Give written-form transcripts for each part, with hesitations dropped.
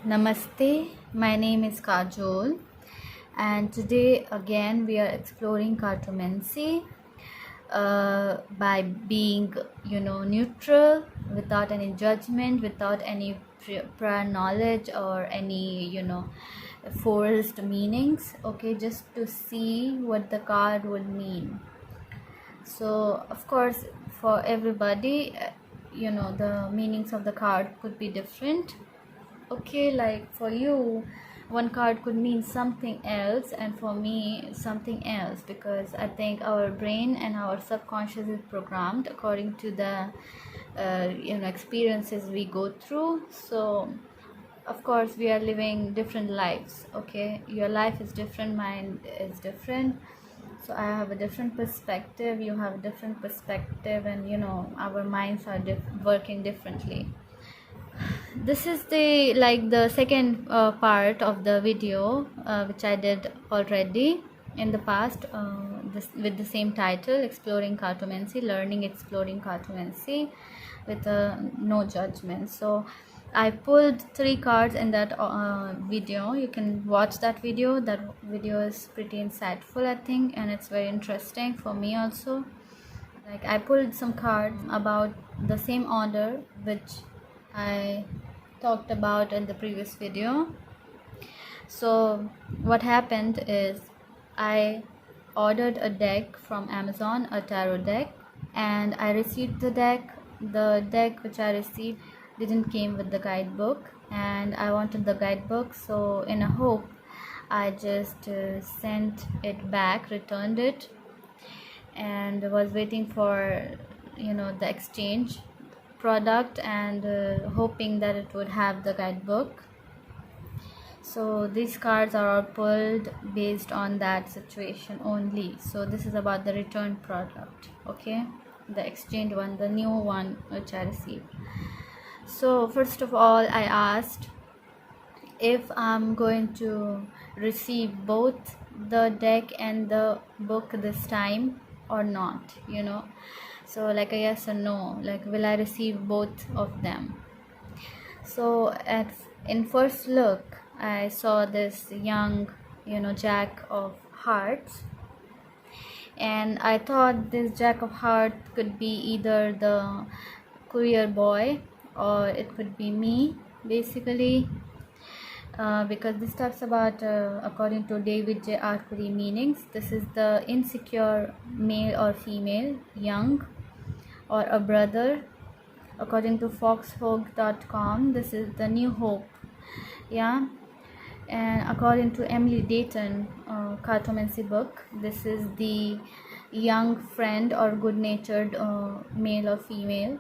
Namaste, my name is Kajol, and today again we are exploring Cartomancy by being, neutral, without any judgment, without any prior knowledge or any, forced meanings. Okay, just to see what the card would mean. So, of course, for everybody, the meanings of the card could be different. Okay, like for you one card could mean something else and for me something else, because I think our brain and our subconscious is programmed according to the experiences we go through. So of course we are living different lives. Okay, your life is different, mine is different, so I have a different perspective, you have a different perspective, and our minds are working differently. This is the second part of the video which I did already in the past, with the same title, exploring cartomancy, learning exploring cartomancy with no judgment. So I pulled 3 cards in that video. You can watch that video. That video is pretty insightful, I think, and it's very interesting for me also. Like, I pulled some cards about the same order which I talked about in the previous video. So what happened is I ordered a deck from Amazon, a tarot deck, and I received the deck. The deck which I received didn't came with the guidebook, and I wanted the guidebook, so in a hope I just sent it back, returned it, and was waiting for the exchange product, and hoping that it would have the guidebook. So these cards are all pulled based on that situation only. So this is about the return product, okay, the exchange one, the new one which I received. So first of all, I asked if I'm going to receive both the deck and the book this time or not, so like a yes or no, like will I receive both of them. So in first look I saw this young Jack of Hearts, and I thought this Jack of Hearts could be either the courier boy or it could be me, basically, because this talks about, according to David J. Arcuri meanings, this is the insecure male or female, young, or a brother. According to foxhog.com, this is the new hope. Yeah. And according to Emily Dayton, Cartomancy book, this is the young friend or good-natured male or female.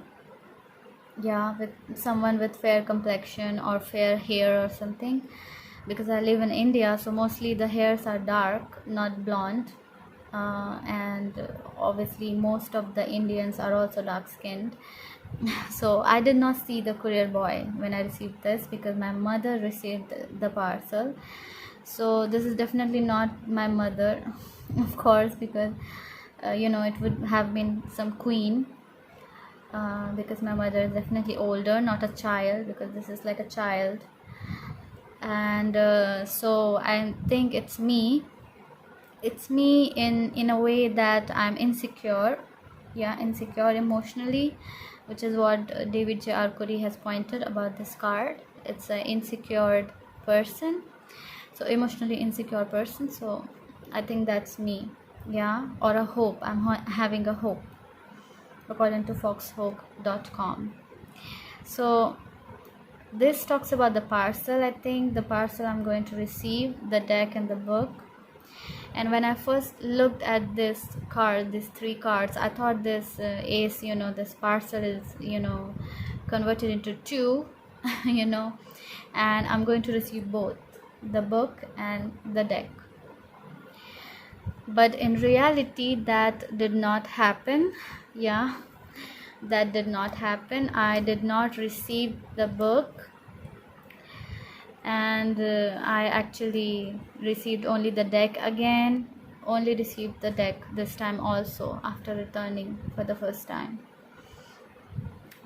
Yeah, with someone with fair complexion or fair hair or something, because I live in India, so mostly the hairs are dark, not blonde, and obviously most of the Indians are also dark skinned. So I did not see the courier boy when I received this, because my mother received the parcel. So this is definitely not my mother of course, because it would have been some queen, because my mother is definitely older, not a child, because this is like a child. And so I think it's me in a way that I'm insecure, insecure emotionally, which is what David J. Arcuri has pointed about this card. It's an insecure person, so emotionally insecure person. So I think that's me, or a hope. I'm having a hope, according to foxhog.com. So this talks about the parcel. I think the parcel I'm going to receive, the deck and the book. And when I first looked at this card, these 3 cards, I thought this ace, this parcel is converted into 2 and I'm going to receive both the book and the deck. But in reality that did not happen. That did not happen. I did not receive the book, and I actually received only the deck again. Only received the deck this time also, after returning for the first time.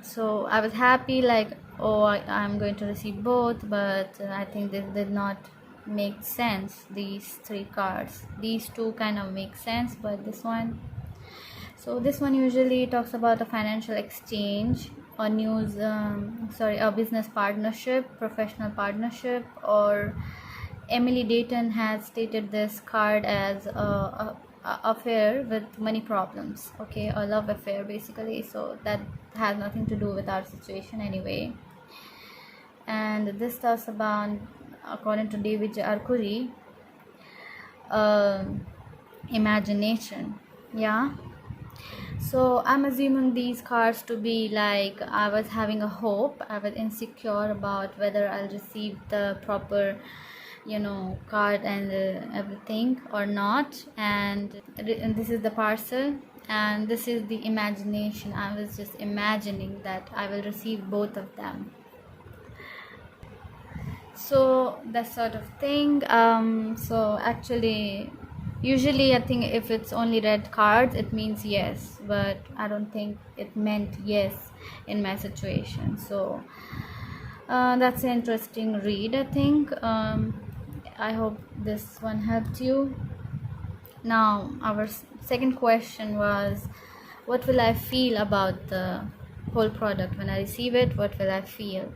So I was happy, like, oh, I'm going to receive both, but I think this did not make sense. These three cards, these two kind of make sense, but this one, so this one usually talks about a financial exchange, a news, a business partnership, professional partnership, or Emily Dayton has stated this card as a affair with money problems. Okay, a love affair basically. So that has nothing to do with our situation anyway. And this talks about, according to David J. Arcuri, uh, imagination. Yeah. So I'm assuming these cards to be like, I was having a hope, I was insecure about whether I'll receive the proper, card and everything or not. And this is the parcel, and this is the imagination. I was just imagining that I will receive both of them. So that sort of thing. So actually, usually I think if it's only red cards it means yes, but I don't think it meant yes in my situation. So that's an interesting read, I think. I hope this one helped you. Now our second question was, what will I feel about the whole product when I receive it? What will I feel?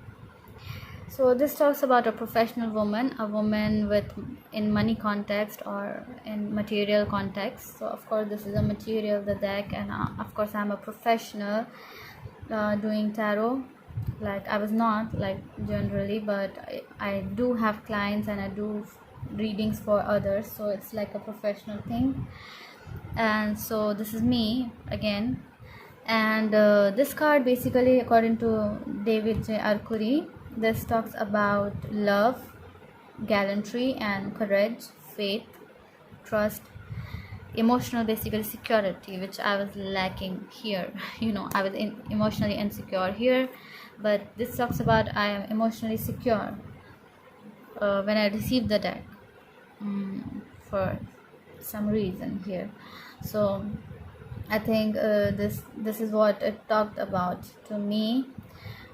So this talks about a professional woman, a woman with in money context or in material context. So of course this is a material, the deck, and of course I'm a professional doing tarot. Like, I was not like generally, but I do have clients and I do readings for others, so it's like a professional thing. And so this is me again. And this card basically, according to David J. Arcuri, this talks about love, gallantry and courage, faith, trust, emotional, basically security, which I was lacking here. I was emotionally insecure here, but this talks about I am emotionally secure when I received the deck, for some reason here. So I think this is what it talked about to me.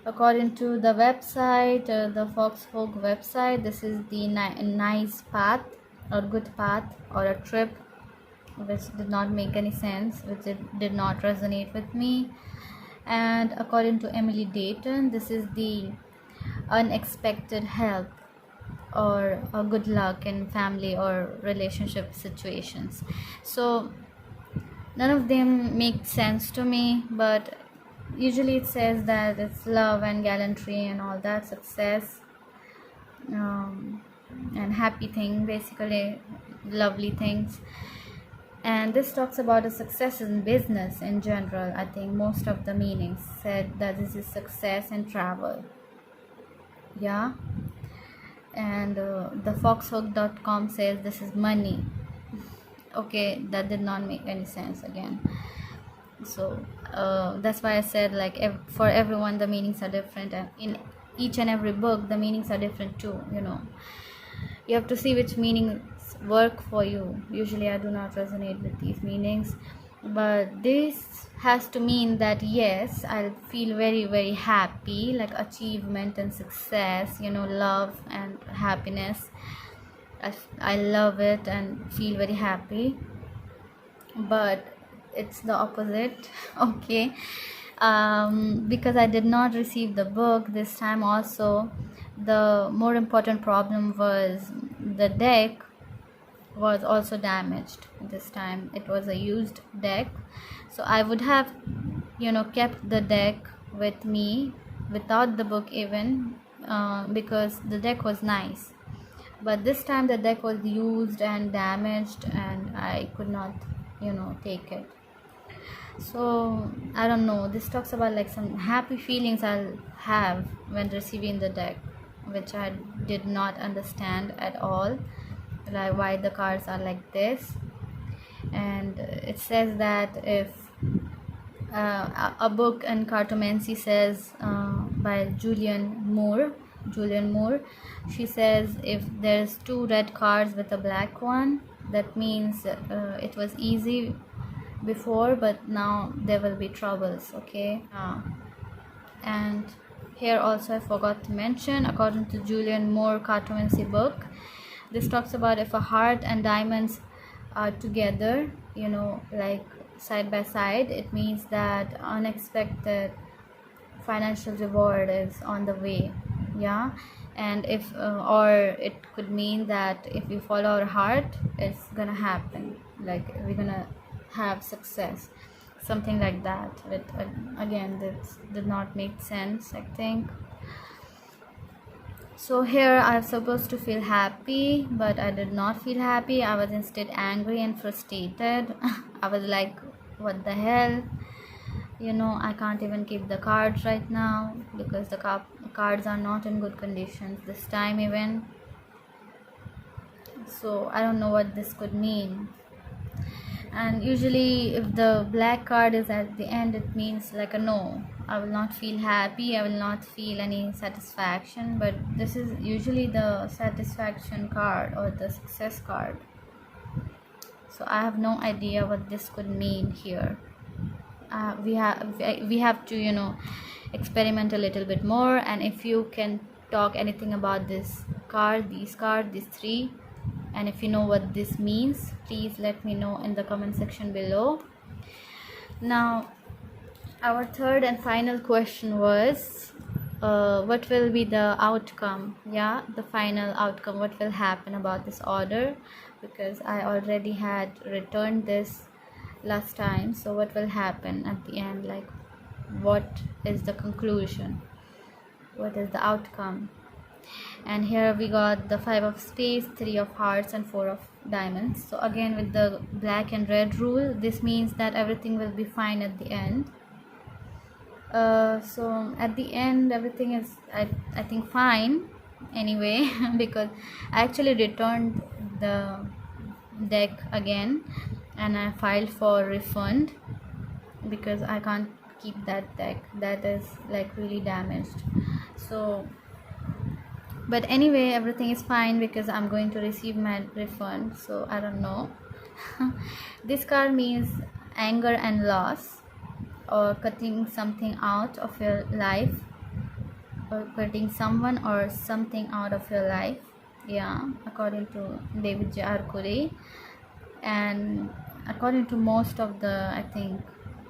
According to the website, the Foxhook website, this is the nice path or good path or a trip which did not make any sense, which did not resonate with me. And according to Emily Dayton, this is the unexpected help or a good luck in family or relationship situations. So none of them make sense to me, but usually it says that it's love and gallantry and all that, success, and happy thing, basically lovely things. And this talks about a success in business in general. I think most of the meanings said that this is success and travel. Yeah. And the foxhook.com says this is money. Okay, that did not make any sense again. So that's why I said, like, for everyone the meanings are different, and in each and every book the meanings are different too. You have to see which meanings work for you. Usually I do not resonate with these meanings, but this has to mean that yes, I'll feel very, very happy, like achievement and success, love and happiness. I love it and feel very happy. But it's the opposite. Okay. Because I did not receive the book this time. Also, the more important problem was the deck was also damaged this time. It was a used deck, so I would have kept the deck with me without the book even, because the deck was nice, but this time the deck was used and damaged and I could not take it. So I don't know, this talks about like some happy feelings I'll have when receiving the deck, which I did not understand at all, like why the cards are like this. And it says that if a book in Cartomancy says, by Julian Moore, she says if there's two red cards with a black one, that means it was easy before, but now there will be troubles. Okay. And here also I forgot to mention, according to Julian Moore Cartomancy book, this talks about if a heart and diamonds are together, like side by side, it means that unexpected financial reward is on the way. Yeah. And if or it could mean that if we follow our heart, it's gonna happen, like we're gonna have success, something like that. But again, this did not make sense, I think. So here I was supposed to feel happy, but I did not feel happy. I was instead angry and frustrated. I was like, what the hell? I can't even keep the cards right now because the cards are not in good conditions this time even. So I don't know what this could mean. And usually if the black card is at the end, it means like a no. I will not feel happy, I will not feel any satisfaction. But this is usually the satisfaction card or the success card. So I have no idea what this could mean here. We have to experiment a little bit more. And if you can talk anything about these three, and if you know what this means, please let me know in the comment section below. Now our third and final question was, what will be the outcome? The final outcome, what will happen about this order, because I already had returned this last time. So what will happen at the end, like what is the conclusion, what is the outcome? And here we got the 5 of spades, 3 of hearts, and 4 of diamonds. So again, with the black and red rule, this means that everything will be fine at the end. So at the end everything is I think fine anyway because I actually returned the deck again and I filed for refund because I can't keep that deck, that is like really damaged. So but anyway, everything is fine because I'm going to receive my refund. So I don't know. This card means anger and loss, or cutting something out of your life, or cutting someone or something out of your life. According to David J. Arcuri, and according to most of the I think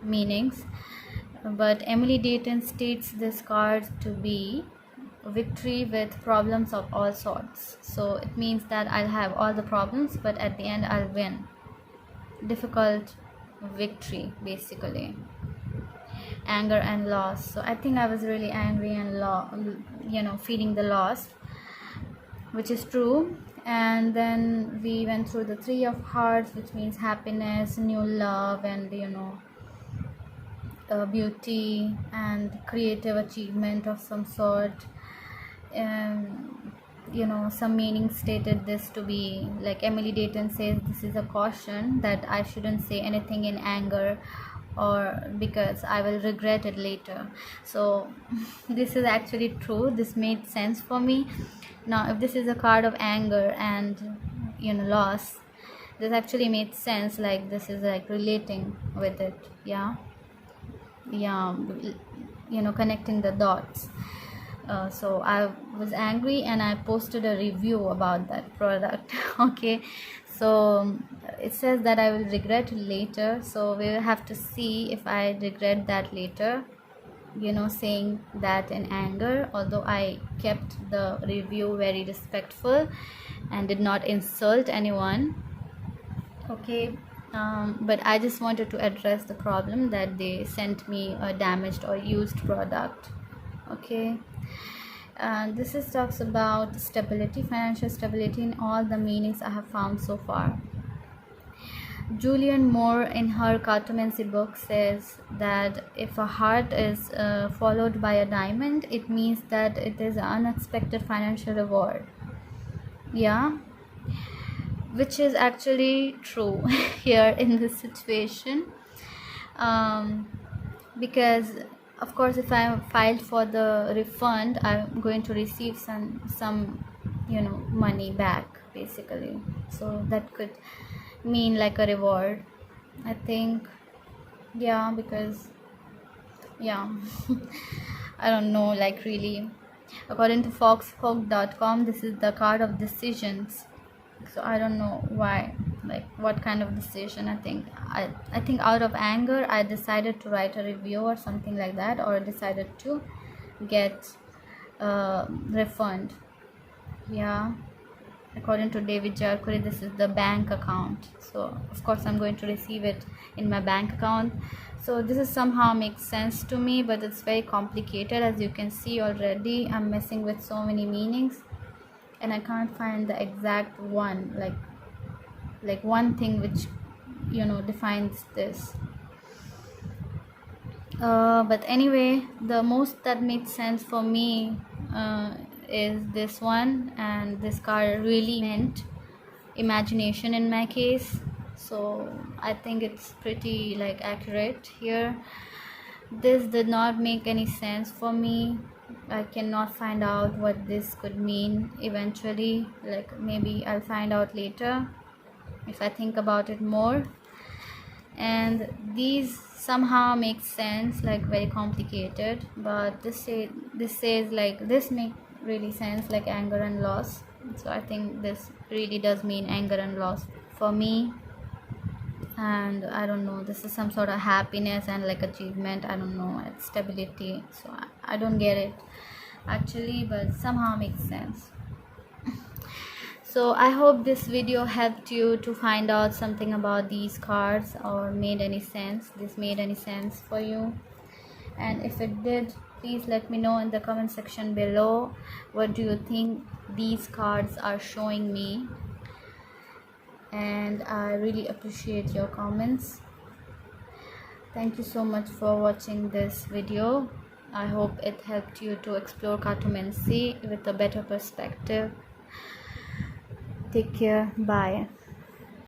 meanings. But Emily Dayton states this card to be victory with problems of all sorts. So it means that I'll have all the problems, but at the end I'll win. Difficult victory, basically. Anger and loss. So I think I was really angry and feeling the loss, which is true. And then we went through the 3 of hearts, which means happiness, new love, and beauty and creative achievement of some sort. Some meaning stated this to be like Emily Dayton says this is a caution that I shouldn't say anything in anger or because I will regret it later. So this is actually true. This made sense for me. Now if this is a card of anger and loss, this actually made sense, like this is like relating with it. Connecting the dots. So I was angry and I posted a review about that product. Okay, so it says that I will regret it later, so we will have to see if I regret that later, saying that in anger, although I kept the review very respectful and did not insult anyone. Okay, but I just wanted to address the problem that they sent me a damaged or used product. Okay, this talks about stability, financial stability, in all the meanings I have found so far. Julian Moore in her Cartomancy book says that if a heart is followed by a diamond, it means that it is an unexpected financial reward. Which is actually true here in this situation, because of course if I filed for the refund, I'm going to receive some money back basically. So that could mean like a reward, I think. Because I don't know, like really. According to foxhook.com, this is the card of decisions. So I don't know why, like what kind of decision. I think out of anger I decided to write a review or something like that, or decided to get refund. Yeah, according to David Jarkuri, this is the bank account, so of course I'm going to receive it in my bank account. So this is somehow makes sense to me, but it's very complicated. As you can see already, I'm messing with so many meanings and I can't find the exact one, like one thing which defines this. But anyway, the most that made sense for me is this one, and this card really meant imagination in my case, so I think it's pretty like accurate here. This did not make any sense for me. I cannot find out what this could mean eventually, like maybe I'll find out later if I think about it more. And these somehow make sense, like very complicated, but this says like this make really sense, like anger and loss. So I think this really does mean anger and loss for me. And I don't know, this is some sort of happiness and like achievement, I don't know, it's stability. So I don't get it actually, but somehow makes sense. So I hope this video helped you to find out something about these cards, or made any sense, this made any sense for you. And if it did, please let me know in the comment section below, what do you think these cards are showing me. And I really appreciate your comments. Thank you so much for watching this video. I hope it helped you to explore cartomancy with a better perspective. Take care. Bye.